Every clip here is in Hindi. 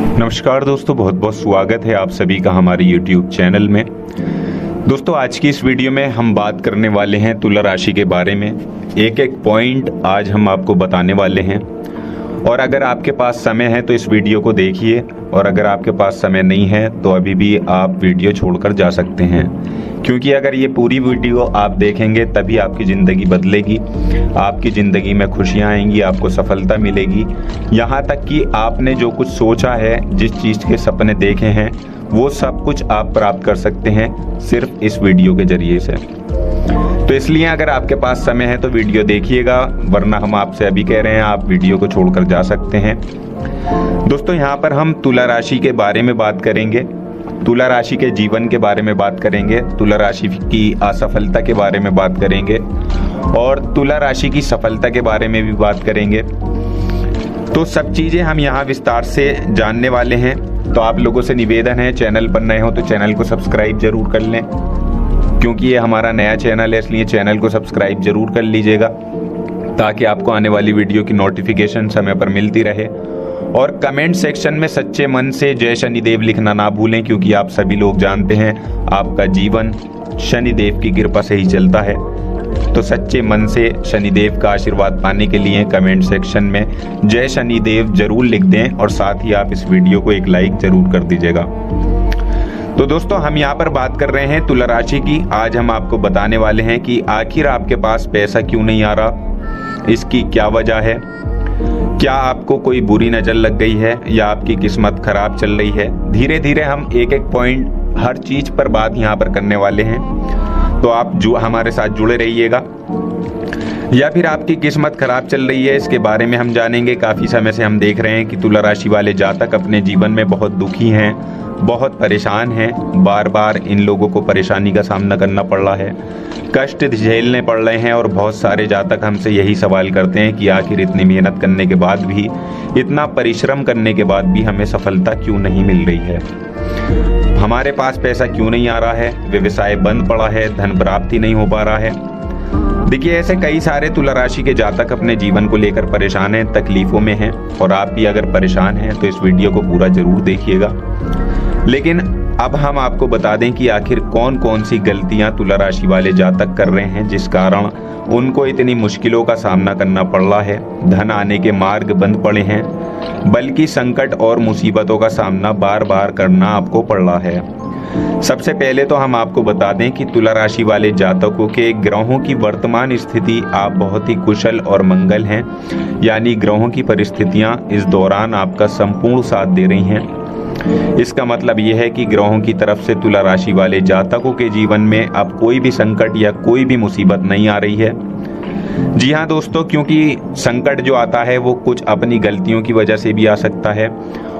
नमस्कार दोस्तों, बहुत बहुत स्वागत है आप सभी का हमारे YouTube चैनल में। दोस्तों, आज की इस वीडियो में हम बात करने वाले हैं तुला राशि के बारे में। एक एक पॉइंट आज हम आपको बताने वाले हैं और अगर आपके पास समय है तो इस वीडियो को देखिए, और अगर आपके पास समय नहीं है तो अभी भी आप वीडियो छोड़कर जा सकते हैं, क्योंकि अगर ये पूरी वीडियो आप देखेंगे तभी आपकी ज़िंदगी बदलेगी, आपकी ज़िंदगी में खुशियाँ आएंगी, आपको सफलता मिलेगी। यहाँ तक कि आपने जो कुछ सोचा है, जिस चीज़ के सपने देखे हैं, वो सब कुछ आप प्राप्त कर सकते हैं सिर्फ इस वीडियो के जरिए से। तो इसलिए अगर आपके पास समय है तो वीडियो देखिएगा, वरना हम आपसे अभी कह रहे हैं आप वीडियो को छोड़कर जा सकते हैं। दोस्तों, यहाँ पर हम तुला राशि के बारे में बात करेंगे, तुला राशि के जीवन के बारे में बात करेंगे, तुला राशि की असफलता के बारे में बात करेंगे और तुला राशि की सफलता के बारे में भी बात करेंगे। तो सब चीज़ें हम यहाँ विस्तार से जानने वाले हैं। तो आप लोगों से निवेदन है, चैनल पर नए हो तो चैनल को सब्सक्राइब जरूर कर लें, क्योंकि ये हमारा नया चैनल है, इसलिए चैनल को सब्सक्राइब जरूर कर लीजिएगा ताकि आपको आने वाली वीडियो की नोटिफिकेशन समय पर मिलती रहे। और कमेंट सेक्शन में सच्चे मन से जय शनिदेव लिखना ना भूलें, क्योंकि आप सभी लोग जानते हैं आपका जीवन शनिदेव की कृपा से ही चलता है। तो सच्चे मन से शनिदेव का आशीर्वाद पाने के लिए कमेंट सेक्शन में जय शनिदेव जरूर लिख दें और साथ ही आप इस वीडियो को एक लाइक जरूर कर दीजिएगा। तो दोस्तों, हम यहाँ पर बात कर रहे हैं तुला राशि की। आज हम आपको बताने वाले हैं कि आखिर आपके पास पैसा क्यों नहीं आ रहा, इसकी क्या वजह है, क्या आपको कोई बुरी नजर लग गई है या आपकी किस्मत खराब चल रही है। धीरे धीरे हम एक एक पॉइंट हर चीज पर बात यहाँ पर करने वाले हैं, तो आप जो हमारे साथ जुड़े रहिएगा। या फिर आपकी किस्मत खराब चल रही है, इसके बारे में हम जानेंगे। काफी समय से हम देख रहे हैं कि तुला राशि वाले जातक अपने जीवन में बहुत दुखी हैं, बहुत परेशान हैं, बार बार इन लोगों को परेशानी का सामना करना पड़ रहा है, कष्ट झेलने पड़ रहे हैं। और बहुत सारे जातक हमसे यही सवाल करते हैं कि आखिर इतनी मेहनत करने के बाद भी, इतना परिश्रम करने के बाद भी हमें सफलता क्यों नहीं मिल रही है, हमारे पास पैसा क्यों नहीं आ रहा है, व्यवसाय बंद पड़ा है, धन प्राप्ति नहीं हो पा रहा है। देखिए, ऐसे कई सारे तुला राशि के जातक अपने जीवन को लेकर परेशान हैं, तकलीफों में हैं, और आप भी अगर परेशान हैं तो इस वीडियो को पूरा जरूर देखिएगा। लेकिन अब हम आपको बता दें कि आखिर कौन कौन सी गलतियां तुला राशि वाले जातक कर रहे हैं, जिस कारण उनको इतनी मुश्किलों का सामना करना पड़ रहा है, धन आने के मार्ग बंद पड़े हैं, बल्कि संकट और मुसीबतों का सामना बार बार करना आपको पड़ रहा है। सबसे पहले तो हम आपको बता दें कि तुला राशि वाले जातकों के ग्रहों की वर्तमान स्थिति, आप बहुत ही कुशल और मंगल हैं, यानी ग्रहों की परिस्थितियां इस दौरान आपका संपूर्ण साथ दे रही हैं। इसका मतलब यह है कि ग्रहों की तरफ से तुला राशि वाले जातकों के जीवन में अब कोई भी संकट या कोई भी मुसीबत नहीं आ रही है। जी हाँ दोस्तों, क्योंकि संकट जो आता है वो कुछ अपनी गलतियों की वजह से भी आ सकता है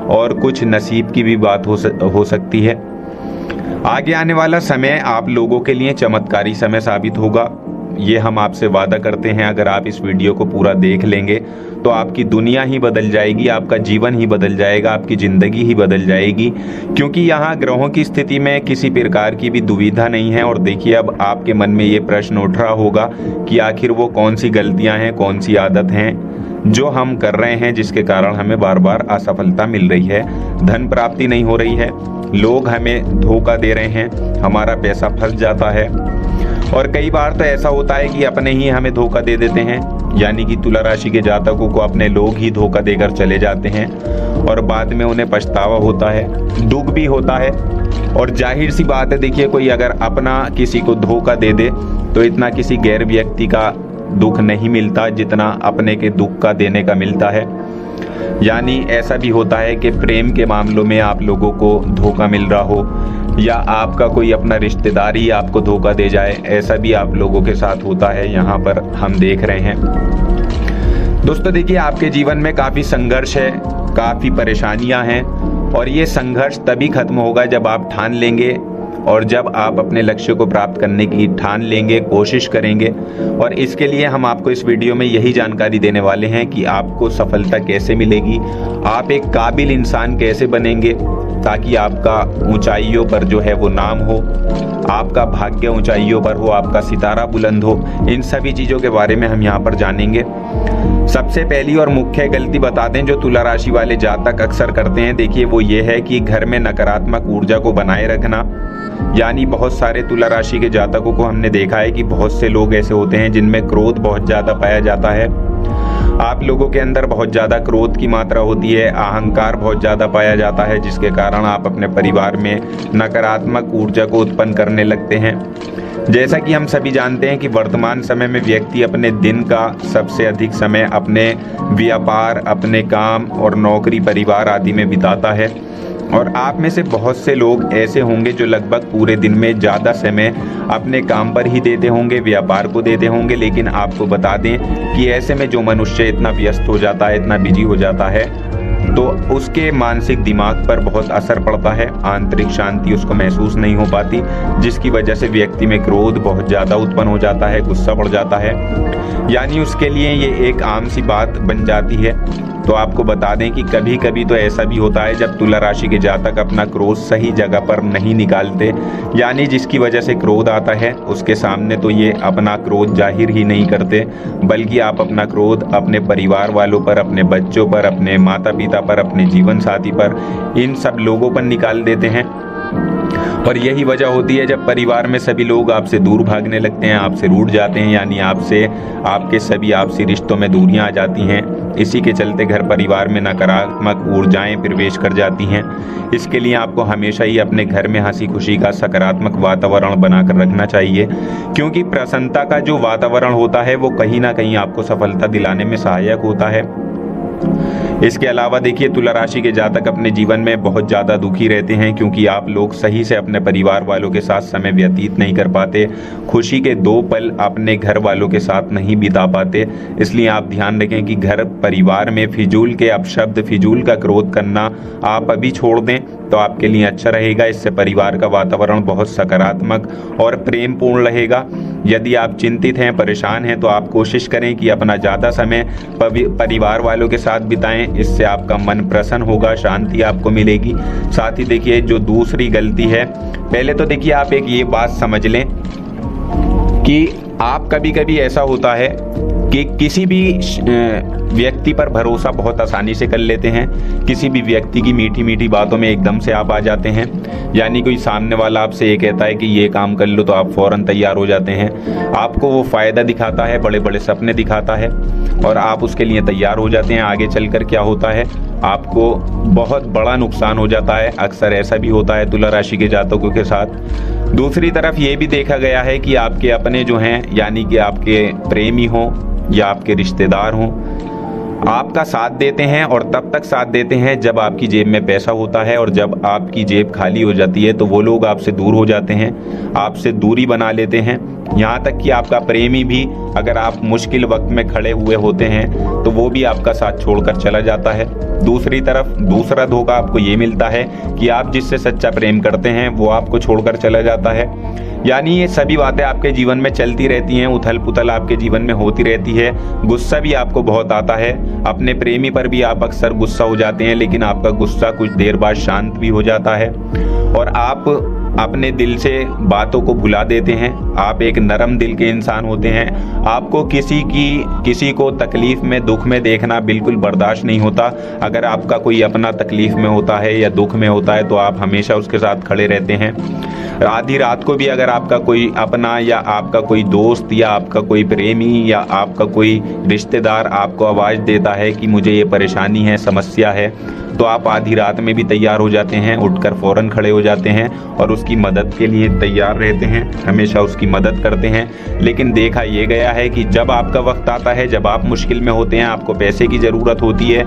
और कुछ नसीब की भी बात हो सकती है। आगे आने वाला समय आप लोगों के लिए चमत्कारी समय साबित होगा, ये हम आपसे वादा करते हैं। अगर आप इस वीडियो को पूरा देख लेंगे तो आपकी दुनिया ही बदल जाएगी, आपका जीवन ही बदल जाएगा, आपकी जिंदगी ही बदल जाएगी, क्योंकि यहाँ ग्रहों की स्थिति में किसी प्रकार की भी दुविधा नहीं है। और देखिए, अब आपके मन में ये प्रश्न उठ रहा होगा कि आखिर वो कौन सी गलतियां हैं, कौन सी आदत हैं जो हम कर रहे हैं जिसके कारण हमें बार बार असफलता मिल रही है, धन प्राप्ति नहीं हो रही है, लोग हमें धोखा दे रहे हैं, हमारा पैसा फंस जाता है। और कई बार तो ऐसा होता है कि अपने ही हमें धोखा दे देते हैं, यानी कि तुला राशि के जातकों को अपने लोग ही धोखा देकर चले जाते हैं और बाद में उन्हें पछतावा होता है, दुख भी होता है। और जाहिर सी बात है, देखिए, कोई अगर अपना किसी को धोखा दे दे तो इतना किसी गैर व्यक्ति का दुख नहीं मिलता जितना अपने के दुख का देने का मिलता है। यानी ऐसा भी होता है कि प्रेम के मामलों में आप लोगों को धोखा मिल रहा हो, या आपका कोई अपना रिश्तेदार ही आपको धोखा दे जाए, ऐसा भी आप लोगों के साथ होता है, यहाँ पर हम देख रहे हैं। दोस्तों देखिए, आपके जीवन में काफी संघर्ष है, काफी परेशानियां हैं, और ये संघर्ष तभी खत्म होगा जब आप ठान लेंगे और जब आप अपने लक्ष्य को प्राप्त करने की ठान लेंगे, कोशिश करेंगे। और इसके लिए हम आपको इस वीडियो में यही जानकारी देने वाले हैं कि आपको सफलता कैसे मिलेगी, आप एक काबिल इंसान कैसे बनेंगे, ताकि आपका ऊंचाइयों पर जो है वो नाम हो, आपका भाग्य ऊंचाइयों पर हो, आपका सितारा बुलंद हो। इन सभी चीज़ों के बारे में हम यहाँ पर जानेंगे। सबसे पहली और मुख्य गलती बता दें जो तुला राशि वाले जातक अक्सर करते हैं, देखिए वो ये है कि घर में नकारात्मक ऊर्जा को बनाए रखना। यानी बहुत सारे तुला राशि के जातकों को हमने देखा है कि बहुत से लोग ऐसे होते हैं जिनमें क्रोध बहुत ज्यादा पाया जाता है। आप लोगों के अंदर बहुत ज्यादा क्रोध की मात्रा होती है, अहंकार बहुत ज्यादा पाया जाता है, जिसके कारण आप अपने परिवार में नकारात्मक ऊर्जा को उत्पन्न करने लगते हैं। जैसा कि हम सभी जानते हैं कि वर्तमान समय में व्यक्ति अपने दिन का सबसे अधिक समय अपने व्यापार, अपने काम और नौकरी, परिवार आदि में बिताता है। और आप में से बहुत से लोग ऐसे होंगे जो लगभग पूरे दिन में ज़्यादा समय अपने काम पर ही देते होंगे, व्यापार को देते होंगे। लेकिन आपको बता दें कि ऐसे में जो मनुष्य इतना व्यस्त हो जाता है, इतना बिजी हो जाता है, तो उसके मानसिक दिमाग पर बहुत असर पड़ता है, आंतरिक शांति उसको महसूस नहीं हो पाती, जिसकी वजह से व्यक्ति में क्रोध बहुत ज़्यादा उत्पन्न हो जाता है, गुस्सा बढ़ जाता है। यानी उसके लिए ये एक आम सी बात बन जाती है। तो आपको बता दें कि कभी कभी तो ऐसा भी होता है जब तुला राशि के जातक अपना क्रोध सही जगह पर नहीं निकालते, यानी जिसकी वजह से क्रोध आता है उसके सामने तो ये अपना क्रोध जाहिर ही नहीं करते, बल्कि आप अपना क्रोध अपने परिवार वालों पर, अपने बच्चों पर, अपने माता पिता पर, अपने जीवन साथी पर, इन सब लोगों पर निकाल देते हैं। और यही वजह होती है जब परिवार में सभी लोग आपसे दूर भागने लगते हैं, आपसे रूठ जाते हैं, यानी आपसे आपके सभी आपसी रिश्तों में दूरियां आ जाती हैं। इसी के चलते घर परिवार में नकारात्मक ऊर्जाएं प्रवेश कर जाती हैं। इसके लिए आपको हमेशा ही अपने घर में हंसी खुशी का सकारात्मक वातावरण बनाकर रखना चाहिए, क्योंकि प्रसन्नता का जो वातावरण होता है वो कहीं ना कहीं आपको सफलता दिलाने में सहायक होता है। इसके अलावा देखिए तुला राशि के जातक अपने जीवन में बहुत ज़्यादा दुखी रहते हैं, क्योंकि आप लोग सही से अपने परिवार वालों के साथ समय व्यतीत नहीं कर पाते, खुशी के 2 पल अपने घर वालों के साथ नहीं बिता पाते। इसलिए आप ध्यान रखें कि घर परिवार में फिजूल के अपशब्द, फिजूल का क्रोध करना आप अभी छोड़ दें तो आपके लिए अच्छा रहेगा। इससे परिवार का वातावरण बहुत सकारात्मक और प्रेमपूर्ण रहेगा। यदि आप चिंतित हैं, परेशान हैं, तो आप कोशिश करें कि अपना ज़्यादा समय परिवार वालों के साथ बिताएं। इससे आपका मन प्रसन्न होगा, शांति आपको मिलेगी। साथ ही देखिए जो दूसरी गलती है, पहले तो देखिए आप एक ये बात समझ लें कि आप कभी कभी ऐसा होता है कि किसी भी व्यक्ति पर भरोसा बहुत आसानी से कर लेते हैं, किसी भी व्यक्ति की मीठी मीठी बातों में एकदम से आप आ जाते हैं। यानी कोई सामने वाला आपसे ये कहता है कि ये काम कर लो तो आप फौरन तैयार हो जाते हैं। आपको वो फायदा दिखाता है, बड़े बड़े सपने दिखाता है और आप उसके लिए तैयार हो जाते हैं। आगे चलकर क्या होता है, आपको बहुत बड़ा नुकसान हो जाता है। अक्सर ऐसा भी होता है तुला राशि के जातकों के साथ। दूसरी तरफ ये भी देखा गया है कि आपके अपने जो हैं, यानी कि आपके प्रेमी हों या आपके रिश्तेदार हों, आपका साथ देते हैं और तब तक साथ देते हैं जब आपकी जेब में पैसा होता है, और जब आपकी जेब खाली हो जाती है तो वो लोग आपसे दूर हो जाते हैं, आपसे दूरी बना लेते हैं। यहाँ तक कि आपका प्रेमी भी अगर आप मुश्किल वक्त में खड़े हुए होते हैं तो वो भी आपका साथ छोड़कर चला जाता है। दूसरी तरफ दूसरा धोखा आपको ये मिलता है कि आप जिससे सच्चा प्रेम करते हैं वो आपको छोड़कर चला जाता है। यानी ये सभी बातें आपके जीवन में चलती रहती हैं, उथल पुथल आपके जीवन में होती रहती है। गुस्सा भी आपको बहुत आता है, अपने प्रेमी पर भी आप अक्सर गुस्सा हो जाते हैं, लेकिन आपका गुस्सा कुछ देर बाद शांत भी हो जाता है और आप अपने दिल से बातों को भुला देते हैं। आप एक नरम दिल के इंसान होते हैं। आपको किसी को तकलीफ में, दुख में देखना बिल्कुल बर्दाश्त नहीं होता। अगर आपका कोई अपना तकलीफ में होता है या दुख में होता है तो आप हमेशा उसके साथ खड़े रहते हैं। आधी रात को भी अगर आपका कोई अपना या आपका कोई दोस्त या आपका कोई प्रेमी या आपका कोई रिश्तेदार आपको आवाज़ देता है कि मुझे ये परेशानी है, समस्या है, तो आप आधी रात में भी तैयार हो जाते हैं, उठकर फौरन खड़े हो जाते हैं और उसकी मदद के लिए तैयार रहते हैं, हमेशा उसकी मदद करते हैं। लेकिन देखा ये गया है कि जब आपका वक्त आता है, जब आप मुश्किल में होते हैं, आपको पैसे की ज़रूरत होती है,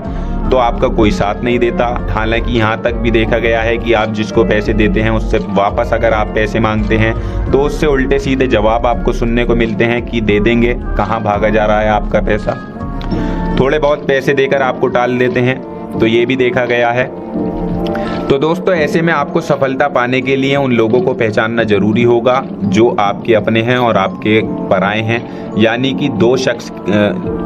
तो आपका कोई साथ नहीं देता। हालांकि यहाँ तक भी देखा गया है कि आप जिसको पैसे देते हैं उससे वापस अगर आप पैसे मांगते हैं तो उससे उल्टे सीधे जवाब आपको सुनने को मिलते हैं कि दे देंगे, कहाँ भागा जा रहा है आपका पैसा। थोड़े बहुत पैसे देकर आपको टाल देते हैं, तो ये भी देखा गया है। तो दोस्तों ऐसे में आपको सफलता पाने के लिए उन लोगों को पहचानना जरूरी होगा जो आपके अपने हैं और आपके पराए हैं। यानी कि 2 शख्स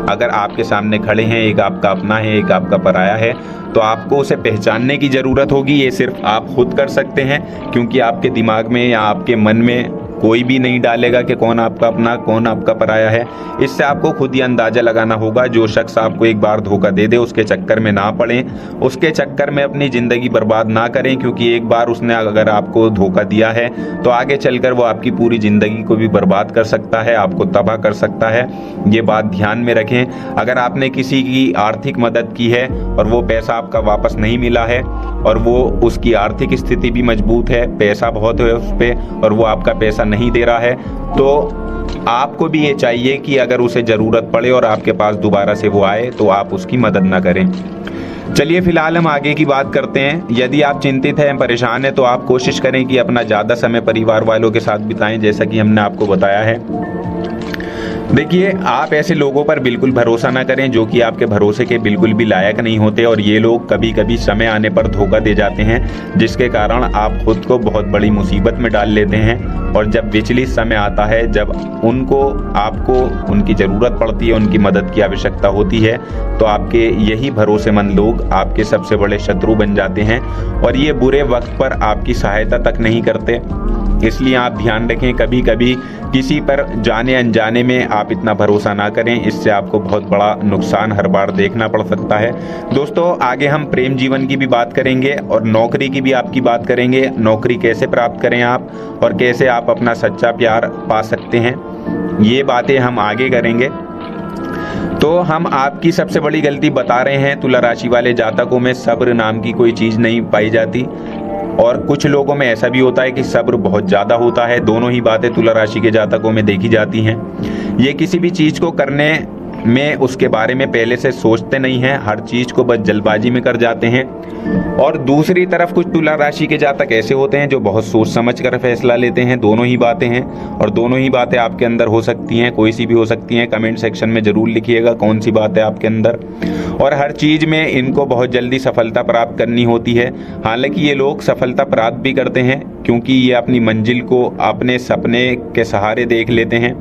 अगर आपके सामने खड़े हैं, एक आपका अपना है, एक आपका पराया है, तो आपको उसे पहचानने की ज़रूरत होगी। ये सिर्फ आप खुद कर सकते हैं, क्योंकि आपके दिमाग में या आपके मन में कोई भी नहीं डालेगा कि कौन आपका अपना कौन आपका पराया है। इससे आपको खुद ही अंदाजा लगाना होगा। जो शख्स आपको एक बार धोखा दे दे उसके चक्कर में ना पड़ें, उसके चक्कर में अपनी ज़िंदगी बर्बाद ना करें, क्योंकि एक बार उसने अगर आपको धोखा दिया है तो आगे चलकर वो आपकी पूरी ज़िंदगी को भी बर्बाद कर सकता है, आपको तबाह कर सकता है। ये बात ध्यान में रखें। अगर आपने किसी की आर्थिक मदद की है और वो पैसा आपका वापस नहीं मिला है और वो उसकी आर्थिक स्थिति भी मजबूत है, पैसा बहुत है उस पर और वो आपका पैसा नहीं दे रहा है, तो आपको भी ये चाहिए कि अगर उसे ज़रूरत पड़े और आपके पास दोबारा से वो आए तो आप उसकी मदद ना करें। चलिए फिलहाल हम आगे की बात करते हैं। यदि आप चिंतित हैं, परेशान हैं, तो आप कोशिश करें कि अपना ज़्यादा समय परिवार वालों के साथ बिताएं, जैसा कि हमने आपको बताया है। देखिए, आप ऐसे लोगों पर बिल्कुल भरोसा ना करें जो कि आपके भरोसे के बिल्कुल भी लायक नहीं होते, और ये लोग कभी कभी समय आने पर धोखा दे जाते हैं, जिसके कारण आप खुद को बहुत बड़ी मुसीबत में डाल लेते हैं। और जब विचलित समय आता है, जब आपको उनकी ज़रूरत पड़ती है, उनकी मदद की आवश्यकता होती है, तो आपके यही भरोसेमंद लोग आपके सबसे बड़े शत्रु बन जाते हैं और ये बुरे वक्त पर आपकी सहायता तक नहीं करते। इसलिए आप ध्यान रखें, कभी कभी किसी पर जाने अनजाने में आप इतना भरोसा ना करें, इससे आपको बहुत बड़ा नुकसान हर बार देखना पड़ सकता है। दोस्तों, आगे हम प्रेम जीवन की भी बात करेंगे और नौकरी की भी आपकी बात करेंगे। नौकरी कैसे प्राप्त करें आप और कैसे आप अपना सच्चा प्यार पा सकते हैं, ये बातें हम आगे करेंगे। तो हम आपकी सबसे बड़ी गलती बता रहे हैं, तुला राशि वाले जातकों में सब्र नाम की कोई चीज़ नहीं पाई जाती, और कुछ लोगों में ऐसा भी होता है कि सब्र बहुत ज़्यादा होता है। दोनों ही बातें तुला राशि के जातकों में देखी जाती हैं। ये किसी भी चीज़ को करने में उसके बारे में पहले से सोचते नहीं हैं, हर चीज़ को बस जल्दबाजी में कर जाते हैं। और दूसरी तरफ कुछ तुला राशि के जातक ऐसे होते हैं जो बहुत सोच समझ कर फैसला लेते हैं। दोनों ही बातें हैं और दोनों ही बातें आपके अंदर हो सकती हैं, कोई सी भी हो सकती हैं। कमेंट सेक्शन में ज़रूर लिखिएगा कौन सी बात है आपके अंदर। और हर चीज़ में इनको बहुत जल्दी सफलता प्राप्त करनी होती है। हालांकि ये लोग सफलता प्राप्त भी करते हैं, क्योंकि ये अपनी मंजिल को अपने सपने के सहारे देख लेते हैं।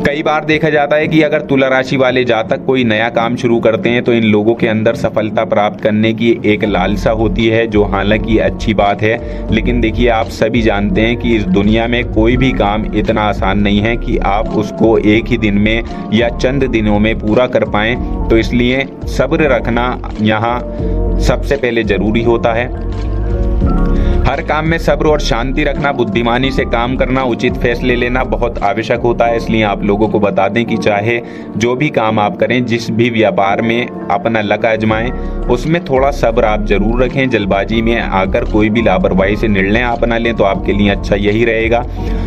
कई बार देखा जाता है कि अगर तुला राशि वाले जातक कोई नया काम शुरू करते हैं तो इन लोगों के अंदर सफलता प्राप्त करने की एक लालसा होती है, जो हालांकि अच्छी बात है। लेकिन देखिए, आप सभी जानते हैं कि इस दुनिया में कोई भी काम इतना आसान नहीं है कि आप उसको एक ही दिन में या चंद दिनों में पूरा कर पाएं। तो इसलिए सब्र रखना यहाँ सबसे पहले जरूरी होता है। हर काम में सब्र और शांति रखना, बुद्धिमानी से काम करना, उचित फैसले लेना बहुत आवश्यक होता है। इसलिए आप लोगों को बता दें कि चाहे जो भी काम आप करें, जिस भी व्यापार में अपना लक आजमाएं, उसमें थोड़ा सब्र आप जरूर रखें। जल्दबाजी में आकर कोई भी लापरवाही से निर्णय आप ना लें तो आपके लिए अच्छा यही रहेगा।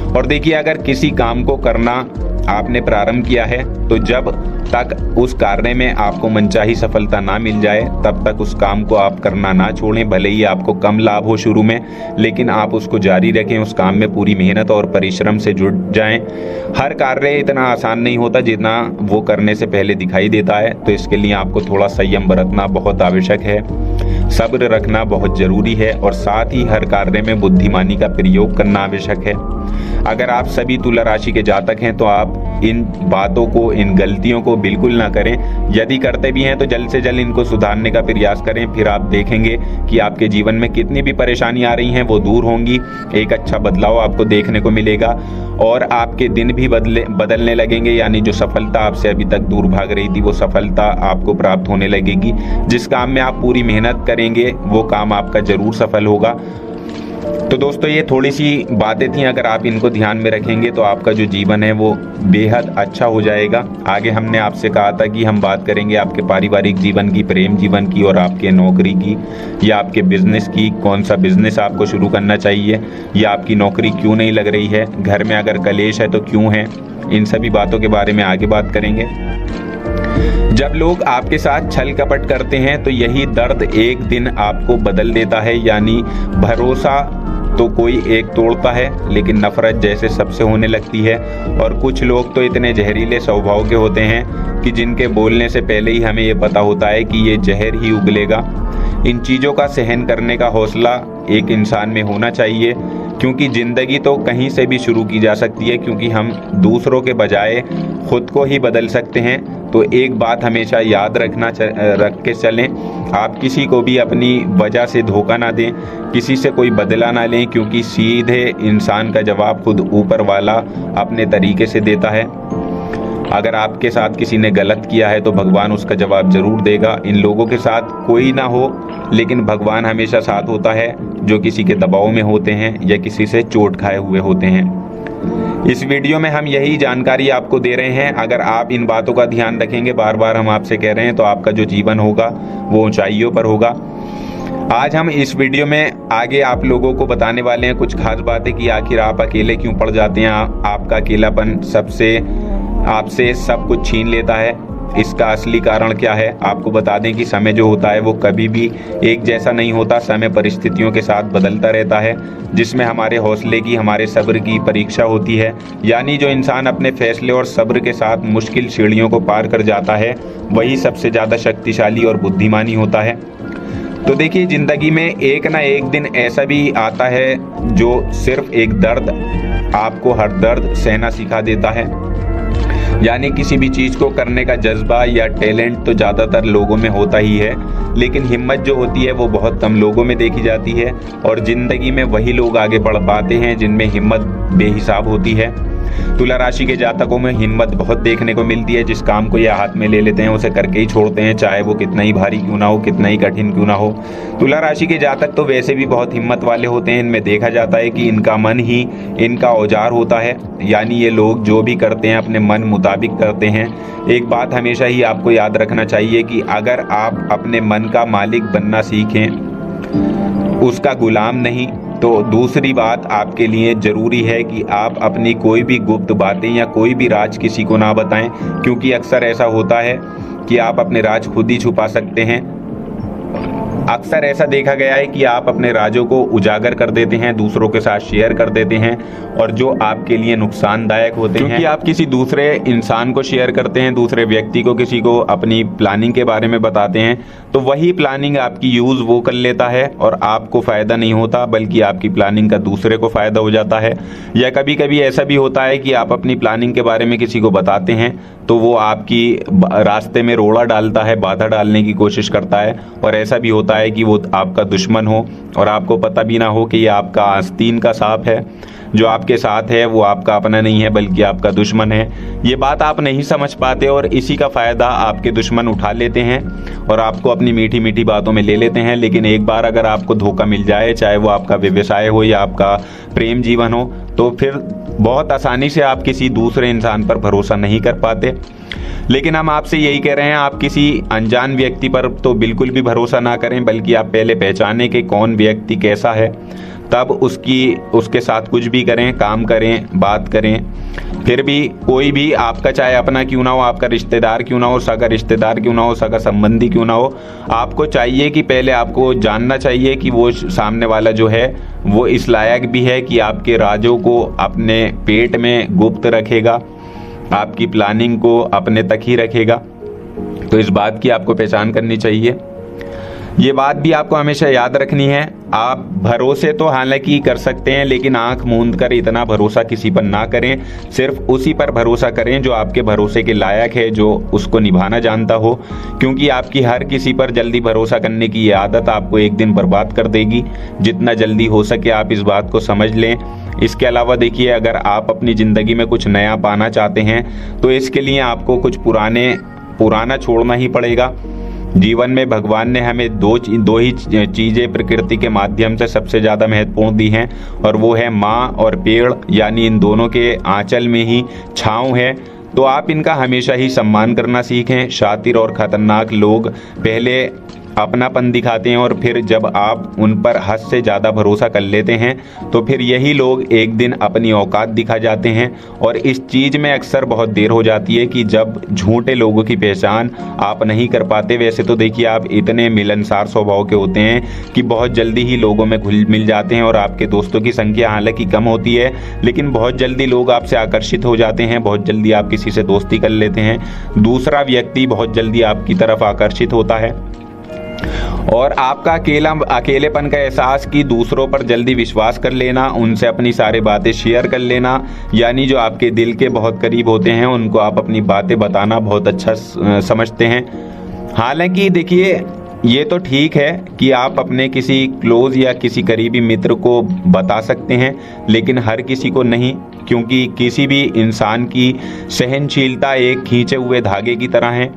और देखिए, अगर किसी काम को करना आपने प्रारंभ किया है तो जब तक उस कार्य में आपको मनचाही सफलता ना मिल जाए तब तक उस काम को आप करना ना छोड़ें। भले ही आपको कम लाभ हो शुरू में, लेकिन आप उसको जारी रखें, उस काम में पूरी मेहनत और परिश्रम से जुट जाएं। हर कार्य इतना आसान नहीं होता जितना वो करने से पहले दिखाई देता है, तो इसके लिए आपको थोड़ा संयम बरतना बहुत आवश्यक है। सब्र रखना बहुत जरूरी है और साथ ही हर कार्य में बुद्धिमानी का प्रयोग करना आवश्यक है। अगर आप सभी तुला राशि के जातक हैं तो आप इन बातों को, इन गलतियों को बिल्कुल ना करें। यदि करते भी हैं तो जल्द से जल्द इनको सुधारने का प्रयास करें, फिर आप देखेंगे कि आपके जीवन में कितनी भी परेशानी आ रही हैं वो दूर होंगी। एक अच्छा बदलाव आपको देखने को मिलेगा और आपके दिन भी बदलने लगेंगे, यानी जो सफलता आपसे अभी तक दूर भाग रही थी वो सफलता आपको प्राप्त होने लगेगी। जिस काम में आप पूरी मेहनत करेंगे वो काम आपका जरूर सफल होगा। तो दोस्तों, ये थोड़ी सी बातें थी, अगर आप इनको ध्यान में रखेंगे तो आपका जो जीवन है वो बेहद अच्छा हो जाएगा। आगे हमने आपसे कहा था कि हम बात करेंगे आपके पारिवारिक जीवन की, प्रेम जीवन की और आपके नौकरी की या आपके बिजनेस की। कौन सा बिजनेस आपको शुरू करना चाहिए या आपकी नौकरी क्यों नहीं लग रही है, घर में अगर कलेश है तो क्यों है, इन सभी बातों के बारे में आगे बात करेंगे। जब लोग आपके साथ छल कपट करते हैं तो यही दर्द एक दिन आपको बदल देता है। यानी भरोसा तो कोई एक तोड़ता है, लेकिन नफरत जैसे सबसे होने लगती है। और कुछ लोग तो इतने जहरीले स्वभाव के होते हैं कि जिनके बोलने से पहले ही हमें ये पता होता है कि ये जहर ही उगलेगा। इन चीज़ों का सहन करने का हौसला एक इंसान में होना चाहिए। क्योंकि ज़िंदगी तो कहीं से भी शुरू की जा सकती है, क्योंकि हम दूसरों के बजाय खुद को ही बदल सकते हैं। तो एक बात हमेशा याद रख के चलें, आप किसी को भी अपनी वजह से धोखा ना दें, किसी से कोई बदला ना लें, क्योंकि सीधे इंसान का जवाब खुद ऊपर वाला अपने तरीके से देता है। अगर आपके साथ किसी ने गलत किया है तो भगवान उसका जवाब जरूर देगा। इन लोगों के साथ कोई ना हो, लेकिन भगवान हमेशा साथ होता है जो किसी के दबाव में होते हैं या किसी से चोट खाए हुए होते हैं। इस वीडियो में हम यही जानकारी आपको दे रहे हैं। अगर आप इन बातों का ध्यान रखेंगे, बार बार हम आपसे कह रहे हैं, तो आपका जो जीवन होगा वो ऊंचाइयों पर होगा। आज हम इस वीडियो में आगे आप लोगों को बताने वाले हैं कुछ खास बातें कि आखिर आप अकेले क्यों पड़ जाते हैं, आपका अकेलापन आपसे सब कुछ छीन लेता है, इसका असली कारण क्या है। आपको बता दें कि समय जो होता है वो कभी भी एक जैसा नहीं होता। समय परिस्थितियों के साथ बदलता रहता है, जिसमें हमारे हौसले की, हमारे सब्र की परीक्षा होती है। यानी जो इंसान अपने फैसले और सब्र के साथ मुश्किल सीढ़ियों को पार कर जाता है, वही सबसे ज़्यादा शक्तिशाली और बुद्धिमानी होता है। तो देखिए, ज़िंदगी में एक ना एक दिन ऐसा भी आता है जो सिर्फ एक दर्द आपको हर दर्द सहना सिखा देता है। यानी किसी भी चीज़ को करने का जज्बा या टैलेंट तो ज़्यादातर लोगों में होता ही है, लेकिन हिम्मत जो होती है वो बहुत कम लोगों में देखी जाती है। और ज़िंदगी में वही लोग आगे बढ़ पाते हैं जिनमें हिम्मत बेहिसाब होती है। तुला राशि के जातकों में हिम्मत बहुत देखने को मिलती है। जिस काम को यह हाथ में ले लेते हैं उसे करके ही छोड़ते हैं, चाहे वो कितना ही भारी क्यों ना हो, कितना ही कठिन क्यों ना हो। तुला राशि के जातक तो वैसे भी बहुत हिम्मत वाले होते हैं। इनमें देखा जाता है कि इनका मन ही इनका औजार होता है। यानी ये लोग जो भी करते हैं अपने मन मुताबिक करते हैं। एक बात हमेशा ही आपको याद रखना चाहिए कि अगर आप अपने मन का मालिक बनना सीखें, उसका गुलाम नहीं, तो दूसरी बात आपके लिए ज़रूरी है कि आप अपनी कोई भी गुप्त बातें या कोई भी राज किसी को ना बताएं, क्योंकि अक्सर ऐसा होता है कि आप अपने राज खुद ही छुपा सकते हैं। अक्सर ऐसा देखा गया है कि आप अपने राजों को उजागर कर देते हैं, दूसरों के साथ शेयर कर देते हैं, और जो आपके लिए नुकसानदायक होते हैं, क्योंकि आप किसी दूसरे इंसान को शेयर करते हैं, दूसरे व्यक्ति को, किसी को अपनी प्लानिंग के बारे में बताते हैं, तो वही प्लानिंग आपकी यूज़ वो कर लेता है और आपको फ़ायदा नहीं होता, बल्कि आपकी प्लानिंग का दूसरे को फ़ायदा हो जाता है। या कभी कभी ऐसा भी होता है कि आप अपनी प्लानिंग के बारे में किसी को बताते हैं तो वो आपकी रास्ते में रोड़ा डालता है, बाधा डालने की कोशिश करता है। और ऐसा भी होता है कि वो आपका दुश्मन हो और आपको पता भी ना हो कि ये आपका आस्तीन का सांप है। जो आपके साथ है वो आपका अपना नहीं है, बल्कि आपका दुश्मन है। ये बात आप नहीं समझ पाते और इसी का फ़ायदा आपके दुश्मन उठा लेते हैं और आपको अपनी मीठी मीठी बातों में ले लेते हैं। लेकिन एक बार अगर आपको धोखा मिल जाए, चाहे वो आपका व्यवसाय हो या आपका प्रेम जीवन हो, तो फिर बहुत आसानी से आप किसी दूसरे इंसान पर भरोसा नहीं कर पाते। लेकिन हम आपसे यही कह रहे हैं, आप किसी अनजान व्यक्ति पर तो बिल्कुल भी भरोसा ना करें, बल्कि आप पहले पहचानें कि कौन व्यक्ति कैसा है, तब उसके साथ कुछ भी करें, काम करें, बात करें। फिर भी कोई भी आपका, चाहे अपना क्यों ना हो, आपका रिश्तेदार क्यों ना हो, सगा रिश्तेदार क्यों ना हो, सगा संबंधी क्यों ना हो, आपको चाहिए कि पहले आपको जानना चाहिए कि वो सामने वाला जो है वो इस लायक भी है कि आपके राजों को अपने पेट में गुप्त रखेगा, आपकी प्लानिंग को अपने तक ही रखेगा। तो इस बात की आपको पहचान करनी चाहिए। ये बात भी आपको हमेशा याद रखनी है, आप भरोसे तो हालांकि कर सकते हैं, लेकिन आंख मूंद कर इतना भरोसा किसी पर ना करें। सिर्फ उसी पर भरोसा करें जो आपके भरोसे के लायक है, जो उसको निभाना जानता हो, क्योंकि आपकी हर किसी पर जल्दी भरोसा करने की ये आदत आपको एक दिन बर्बाद कर देगी। जितना जल्दी हो सके आप इस बात को समझ लें। इसके अलावा देखिए, अगर आप अपनी ज़िंदगी में कुछ नया पाना चाहते हैं तो इसके लिए आपको कुछ पुराना छोड़ना ही पड़ेगा। जीवन में भगवान ने हमें दो ही चीज़ें प्रकृति के माध्यम से सबसे ज़्यादा महत्वपूर्ण दी हैं, और वो है माँ और पेड़। यानी इन दोनों के आंचल में ही छाँव है। तो आप इनका हमेशा ही सम्मान करना सीखें। शातिर और खतरनाक लोग पहले अपनापन दिखाते हैं और फिर जब आप उन पर हद से ज़्यादा भरोसा कर लेते हैं तो फिर यही लोग एक दिन अपनी औकात दिखा जाते हैं। और इस चीज़ में अक्सर बहुत देर हो जाती है कि जब झूठे लोगों की पहचान आप नहीं कर पाते। वैसे तो देखिए, आप इतने मिलनसार स्वभाव के होते हैं कि बहुत जल्दी ही लोगों में घुल मिल जाते हैं और आपके दोस्तों की संख्या हालांकि कम होती है, लेकिन बहुत जल्दी लोग आपसे आकर्षित हो जाते हैं। बहुत जल्दी आप किसी से दोस्ती कर लेते हैं, दूसरा व्यक्ति बहुत जल्दी आपकी तरफ आकर्षित होता है। और आपका अकेलेपन का एहसास कि दूसरों पर जल्दी विश्वास कर लेना, उनसे अपनी सारी बातें शेयर कर लेना, यानी जो आपके दिल के बहुत करीब होते हैं उनको आप अपनी बातें बताना बहुत अच्छा समझते हैं। हालांकि देखिए ये तो ठीक है कि आप अपने किसी क्लोज या किसी करीबी मित्र को बता सकते हैं, लेकिन हर किसी को नहीं, क्योंकि किसी भी इंसान की सहनशीलता एक खींचे हुए धागे की तरह है,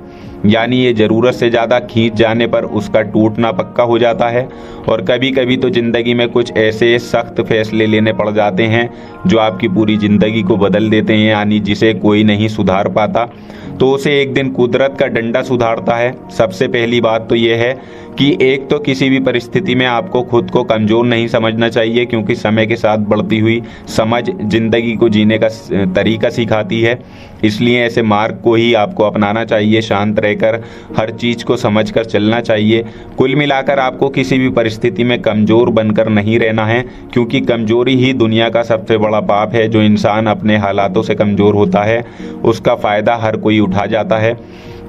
यानी ये ज़रूरत से ज़्यादा खींच जाने पर उसका टूटना पक्का हो जाता है। और कभी कभी तो ज़िंदगी में कुछ ऐसे सख्त फैसले लेने पड़ जाते हैं जो आपकी पूरी ज़िंदगी को बदल देते हैं, यानी जिसे कोई नहीं सुधार पाता, तो उसे एक दिन कुदरत का डंडा सुधारता है। सबसे पहली बात तो ये है कि एक तो किसी भी परिस्थिति में आपको खुद को कमज़ोर नहीं समझना चाहिए, क्योंकि समय के साथ बढ़ती हुई समझ ज़िंदगी को जीने का तरीका सिखाती है। इसलिए ऐसे मार्ग को ही आपको अपनाना चाहिए, शांत रहकर हर चीज़ को समझकर चलना चाहिए। कुल मिलाकर आपको किसी भी परिस्थिति में कमज़ोर बनकर नहीं रहना है, क्योंकि कमज़ोरी ही दुनिया का सबसे बड़ा पाप है। जो इंसान अपने हालातों से कमज़ोर होता है उसका फ़ायदा हर कोई उठा जाता है,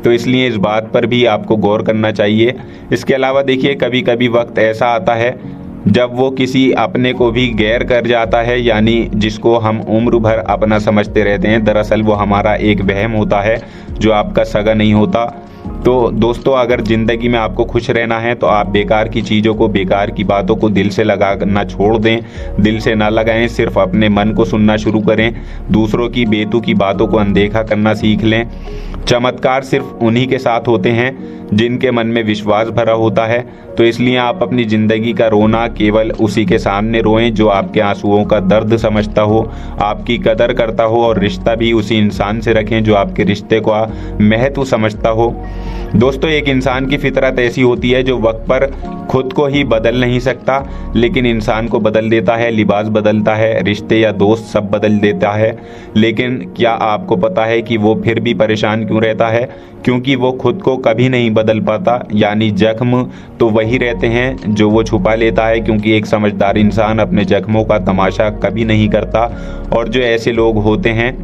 तो इसलिए इस बात पर भी आपको गौर करना चाहिए। इसके अलावा देखिए कभी कभी वक्त ऐसा आता है जब वो किसी अपने को भी गैर कर जाता है, यानी जिसको हम उम्र भर अपना समझते रहते हैं, दरअसल वो हमारा एक वहम होता है जो आपका सगा नहीं होता। तो दोस्तों अगर ज़िंदगी में आपको खुश रहना है तो आप बेकार की चीज़ों को, बेकार की बातों को दिल से लगाना छोड़ दें, दिल से ना लगाएं, सिर्फ अपने मन को सुनना शुरू करें, दूसरों की बेतुकी बातों को अनदेखा करना सीख लें। चमत्कार सिर्फ उन्हीं के साथ होते हैं जिनके मन में विश्वास भरा होता है, तो इसलिए आप अपनी ज़िंदगी का रोना केवल उसी के सामने रोएं जो आपके आंसुओं का दर्द समझता हो, आपकी कदर करता हो, और रिश्ता भी उसी इंसान से रखें जो आपके रिश्ते का महत्व समझता हो। दोस्तों एक इंसान की फितरत ऐसी होती है जो वक्त पर खुद को ही बदल नहीं सकता, लेकिन इंसान को बदल देता है, लिबास बदलता है, रिश्ते या दोस्त सब बदल देता है। लेकिन क्या आपको पता है कि वो फिर भी परेशान क्यों रहता है? क्योंकि वो खुद को कभी नहीं बदल पाता, यानी जख्म तो वही रहते हैं जो वो छुपा लेता है, क्योंकि एक समझदार इंसान अपने जख्मों का तमाशा कभी नहीं करता। और जो ऐसे लोग होते हैं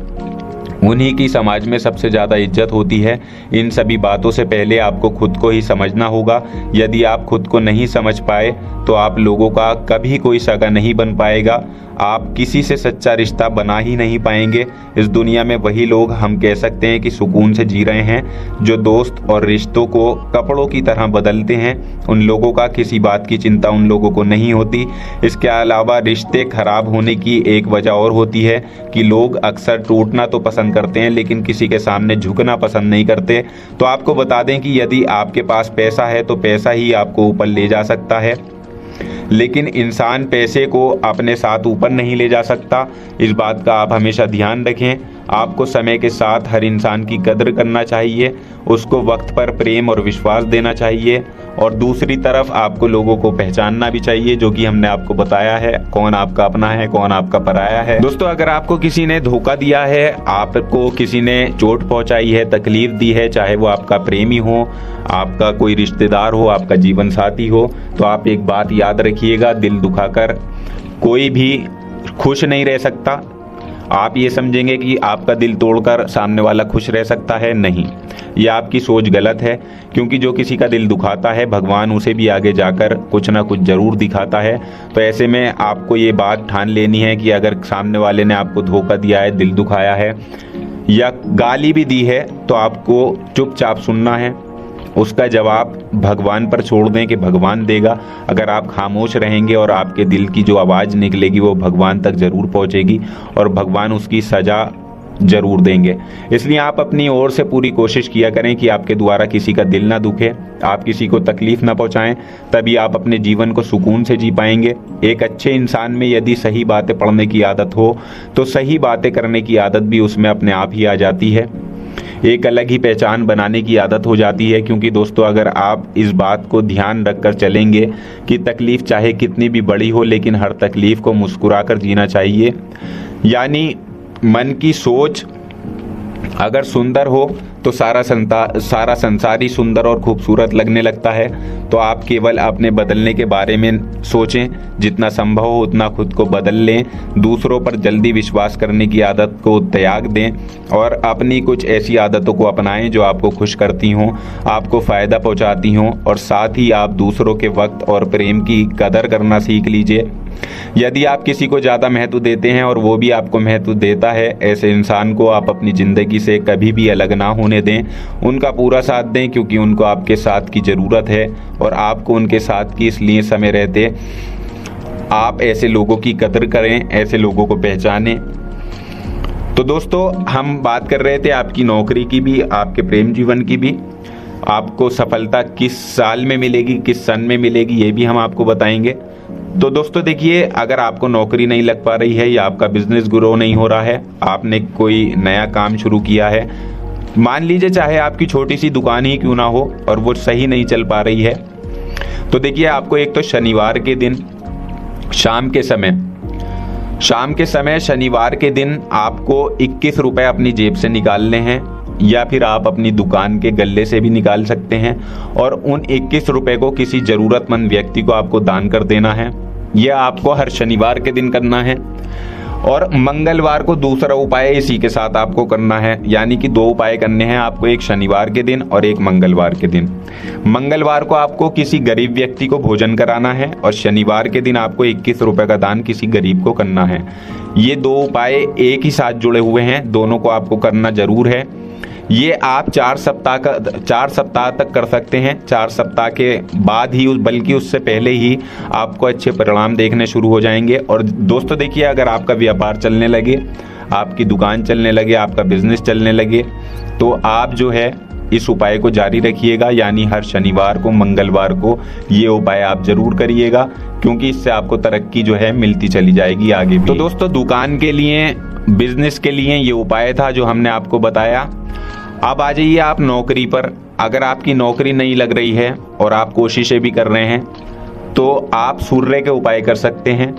उन्हीं की समाज में सबसे ज़्यादा इज्जत होती है। इन सभी बातों से पहले आपको खुद को ही समझना होगा। यदि आप खुद को नहीं समझ पाए तो आप लोगों का कभी कोई सगा नहीं बन पाएगा, आप किसी से सच्चा रिश्ता बना ही नहीं पाएंगे। इस दुनिया में वही लोग हम कह सकते हैं कि सुकून से जी रहे हैं जो दोस्त और रिश्तों को कपड़ों की तरह बदलते हैं। उन लोगों का किसी बात की चिंता उन लोगों को नहीं होती। इसके अलावा रिश्ते खराब होने की एक वजह और होती है कि लोग अक्सर टूटना तो पसंद करते हैं लेकिन किसी के सामने झुकना पसंद नहीं करते। तो आपको बता दें कि यदि आपके पास पैसा है तो पैसा ही आपको ऊपर ले जा सकता है, लेकिन इंसान पैसे को अपने साथ ऊपर नहीं ले जा सकता। इस बात का आप हमेशा ध्यान रखें। आपको समय के साथ हर इंसान की कदर करना चाहिए, उसको वक्त पर प्रेम और विश्वास देना चाहिए, और दूसरी तरफ आपको लोगों को पहचानना भी चाहिए, जो कि हमने आपको बताया है, कौन आपका अपना है कौन आपका पराया है। दोस्तों अगर आपको किसी ने धोखा दिया है, आपको किसी ने चोट पहुंचाई है, तकलीफ दी है, चाहे वो आपका प्रेमी हो, आपका कोई रिश्तेदार हो, आपका जीवन साथी हो, तो आप एक बात याद रखिएगा, दिल दुखाकर कोई भी खुश नहीं रह सकता। आप ये समझेंगे कि आपका दिल तोड़कर सामने वाला खुश रह सकता है, नहीं, यह आपकी सोच गलत है। क्योंकि जो किसी का दिल दुखाता है भगवान उसे भी आगे जाकर कुछ ना कुछ जरूर दिखाता है। तो ऐसे में आपको ये बात ठान लेनी है कि अगर सामने वाले ने आपको धोखा दिया है, दिल दुखाया है या गाली भी दी है, तो आपको चुपचाप सुनना है, उसका जवाब भगवान पर छोड़ दें कि भगवान देगा। अगर आप खामोश रहेंगे और आपके दिल की जो आवाज़ निकलेगी वो भगवान तक ज़रूर पहुंचेगी और भगवान उसकी सज़ा ज़रूर देंगे। इसलिए आप अपनी ओर से पूरी कोशिश किया करें कि आपके द्वारा किसी का दिल ना दुखे, आप किसी को तकलीफ़ ना पहुंचाएं, तभी आप अपने जीवन को सुकून से जी पाएंगे। एक अच्छे इंसान में यदि सही बातें पढ़ने की आदत हो तो सही बातें करने की आदत भी उसमें अपने आप ही आ जाती है, एक अलग ही पहचान बनाने की आदत हो जाती है। क्योंकि दोस्तों अगर आप इस बात को ध्यान रखकर चलेंगे कि तकलीफ़ चाहे कितनी भी बड़ी हो, लेकिन हर तकलीफ़ को मुस्कुराकर जीना चाहिए, यानी मन की सोच अगर सुंदर हो तो तो सारा संसार ही सुंदर और खूबसूरत लगने लगता है। तो आप केवल अपने बदलने के बारे में सोचें, जितना संभव हो उतना खुद को बदल लें, दूसरों पर जल्दी विश्वास करने की आदत को त्याग दें और अपनी कुछ ऐसी आदतों को अपनाएं जो आपको खुश करती हों, आपको फ़ायदा पहुंचाती हों, और साथ ही आप दूसरों के वक्त और प्रेम की कदर करना सीख लीजिए। यदि आप किसी को ज़्यादा महत्व देते हैं और वो भी आपको महत्व देता है, ऐसे इंसान को आप अपनी ज़िंदगी से कभी भी अलग ना होने दें, उनका पूरा साथ दें, क्योंकि उनको आपके साथ की ज़रूरत है और आपको उनके साथ की इसलिए समय रहते। आप ऐसे लोगों की कदर करें, ऐसे लोगों को पहचानें। तो दोस्तों, हम बात कर रहे थे आपकी नौकरी की भी, आपके प्रेम जीवन की भी। आपको सफलता किस साल में मिलेगी, किस सन में मिलेगी, ये भी हम आपको बताएंगे। तो दोस्तों देखिए, अगर आपको नौकरी नहीं लग पा रही है या आपका बिजनेस ग्रो नहीं हो रहा है, आपने कोई नया काम शुरू किया है, मान लीजिए चाहे आपकी छोटी सी दुकान ही क्यों ना हो, और वो सही नहीं चल पा रही है, तो देखिए आपको एक तो शनिवार के दिन शाम के समय शनिवार के दिन आपको 21 रुपए अपनी जेब से निकालने हैं, या फिर आप अपनी दुकान के गल्ले से भी निकाल सकते हैं, और उन 21 रुपए को किसी ज़रूरतमंद व्यक्ति को आपको दान कर देना है। यह आपको हर शनिवार के दिन करना है। और मंगलवार को दूसरा उपाय इसी के साथ आपको करना है, यानी कि 2 उपाय करने हैं आपको, एक शनिवार के दिन और एक मंगलवार के दिन। मंगलवार को आपको किसी गरीब व्यक्ति को भोजन कराना है और शनिवार के दिन आपको 21 रुपए का दान किसी गरीब को करना है। ये 2 उपाय एक ही साथ जुड़े हुए हैं, दोनों को आपको करना जरूर है। ये आप 4 सप्ताह तक कर सकते हैं। 4 सप्ताह के बाद ही, बल्कि उससे पहले ही आपको अच्छे परिणाम देखने शुरू हो जाएंगे। और दोस्तों देखिए, अगर आपका व्यापार चलने लगे, आपकी दुकान चलने लगे, आपका बिजनेस चलने लगे, तो आप जो है इस उपाय को जारी रखिएगा, यानी हर शनिवार को, मंगलवार को ये उपाय आप जरूर करिएगा, क्योंकि इससे आपको तरक्की जो है मिलती चली जाएगी आगे भी। तो दोस्तों, दुकान के लिए, बिजनेस के लिए ये उपाय था जो हमने आपको बताया। अब आ जाइए आप नौकरी पर। अगर आपकी नौकरी नहीं लग रही है और आप कोशिशें भी कर रहे हैं, तो आप सूर्य के उपाय कर सकते हैं।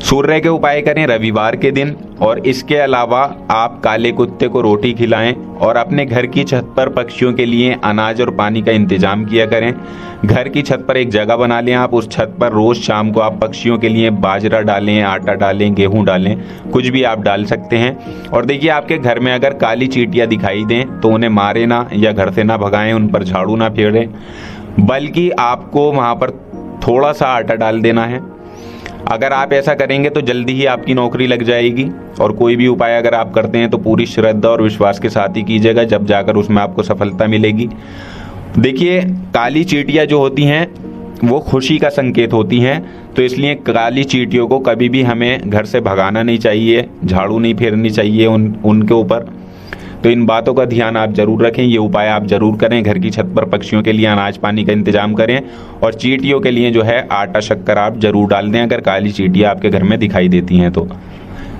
सूर्य के उपाय करें रविवार के दिन, और इसके अलावा आप काले कुत्ते को रोटी खिलाएं और अपने घर की छत पर पक्षियों के लिए अनाज और पानी का इंतजाम किया करें। घर की छत पर एक जगह बना लें आप, उस छत पर रोज शाम को आप पक्षियों के लिए बाजरा डालें, आटा डालें, गेहूं डालें, कुछ भी आप डाल सकते हैं। और देखिए, आपके घर में अगर काली चींटियां दिखाई दें तो उन्हें मारे ना या घर से ना भगाएं, उन पर झाड़ू ना फेरें, बल्कि आपको वहां पर थोड़ा सा आटा डाल देना है। अगर आप ऐसा करेंगे तो जल्दी ही आपकी नौकरी लग जाएगी। और कोई भी उपाय अगर आप करते हैं तो पूरी श्रद्धा और विश्वास के साथ ही कीजिएगा, जब जाकर उसमें आपको सफलता मिलेगी। देखिए, काली चींटियां जो होती हैं वो खुशी का संकेत होती हैं, तो इसलिए काली चींटियों को कभी भी हमें घर से भगाना नहीं चाहिए, झाड़ू नहीं फेरनी चाहिए उनके ऊपर। तो इन बातों का ध्यान आप जरूर रखें, ये उपाय आप जरूर करें। घर की छत पर पक्षियों के लिए अनाज पानी का इंतजाम करें, और चींटियों के लिए जो है आटा शक्कर आप जरूर डाल दें, अगर काली चींटियां आपके घर में दिखाई देती हैं तो।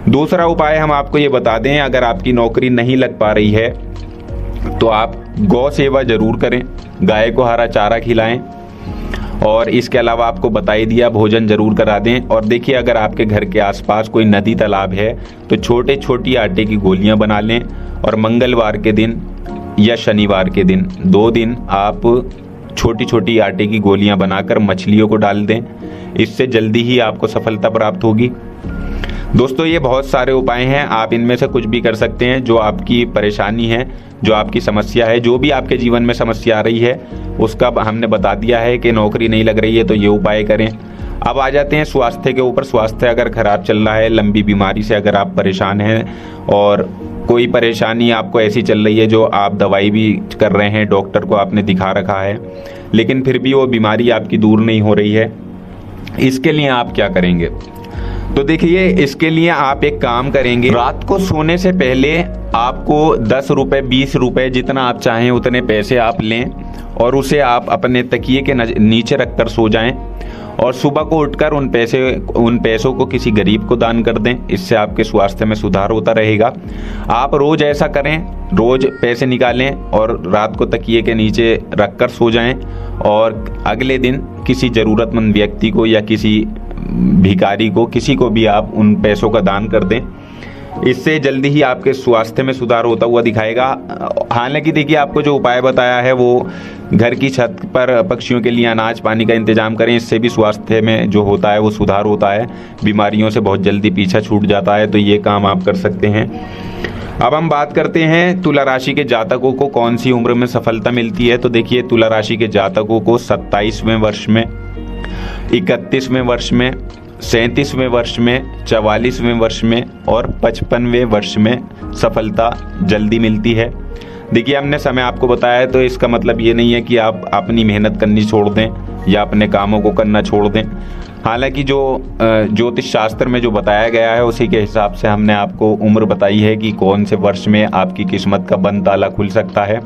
दूसरा उपाय हम आपको ये बता दें, अगर आपकी नौकरी नहीं लग पा रही है तो आप गौ सेवा जरूर करें, गाय को हरा चारा खिलाएं, और इसके अलावा आपको बता ही दिया, भोजन जरूर करा दें। और देखिए, अगर आपके घर के आसपास कोई नदी तालाब है तो छोटी आटे की गोलियां बना लें, और मंगलवार के दिन या शनिवार के दिन 2 दिन आप छोटी आटे की गोलियां बनाकर मछलियों को डाल दें। इससे जल्दी ही आपको सफलता प्राप्त होगी। दोस्तों, ये बहुत सारे उपाय हैं, आप इनमें से कुछ भी कर सकते हैं। जो आपकी परेशानी है, जो आपकी समस्या है, जो भी आपके जीवन में समस्या आ रही है, उसका हमने बता दिया है कि नौकरी नहीं लग रही है तो ये उपाय करें। अब आ जाते हैं स्वास्थ्य के ऊपर। स्वास्थ्य अगर खराब चल रहा है, लंबी बीमारी से अगर आप परेशान हैं, और कोई परेशानी आपको ऐसी चल रही है जो आप दवाई भी कर रहे हैं, डॉक्टर को आपने दिखा रखा है, लेकिन फिर भी वो बीमारी आपकी दूर नहीं हो रही है, इसके लिए आप क्या करेंगे? तो देखिए, इसके लिए आप एक काम करेंगे, रात को सोने से पहले आपको 10 रुपए 20 रुपए जितना आप चाहें उतने पैसे आप लें, और उसे आप अपने तकिए के नीचे रखकर सो जाएं, और सुबह को उठकर उन पैसों को किसी गरीब को दान कर दें। इससे आपके स्वास्थ्य में सुधार होता रहेगा। आप रोज ऐसा करें, रोज पैसे निकालें और रात को तकिए के नीचे रखकर सो जाएं, और अगले दिन किसी ज़रूरतमंद व्यक्ति को या किसी भिखारी को, किसी को भी आप उन पैसों का दान कर दें। इससे जल्दी ही आपके स्वास्थ्य में सुधार होता हुआ दिखाएगा। हालांकि देखिए, आपको जो उपाय बताया है वो घर की छत पर पक्षियों के लिए अनाज पानी का इंतजाम करें, इससे भी स्वास्थ्य में जो होता है वो सुधार होता है, बीमारियों से बहुत जल्दी पीछा छूट जाता है। तो ये काम आप कर सकते हैं। अब हम बात करते हैं तुला राशि के जातकों को कौन सी उम्र में सफलता मिलती है। तो देखिए, तुला राशि के जातकों को 27वें वर्ष में, 31वें वर्ष में, 37वें वर्ष में, 44वें वर्ष में और 55वें वर्ष में सफलता जल्दी मिलती है। देखिए, हमने समय आपको बताया है, तो इसका मतलब ये नहीं है कि आप अपनी मेहनत करनी छोड़ दें या अपने कामों को करना छोड़ दें। हालांकि जो ज्योतिष शास्त्र में जो बताया गया है उसी के हिसाब से हमने आपको उम्र बताई है कि कौन से वर्ष में आपकी किस्मत का बंद ताला खुल सकता है।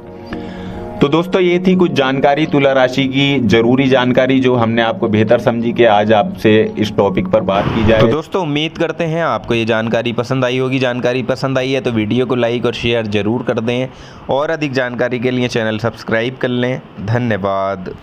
तो दोस्तों, ये थी कुछ जानकारी तुला राशि की, जरूरी जानकारी जो हमने आपको बेहतर समझी कि आज आपसे इस टॉपिक पर बात की जाए। तो दोस्तों, उम्मीद करते हैं आपको ये जानकारी पसंद आई होगी। जानकारी पसंद आई है तो वीडियो को लाइक और शेयर जरूर कर दें और अधिक जानकारी के लिए चैनल सब्सक्राइब कर लें। धन्यवाद।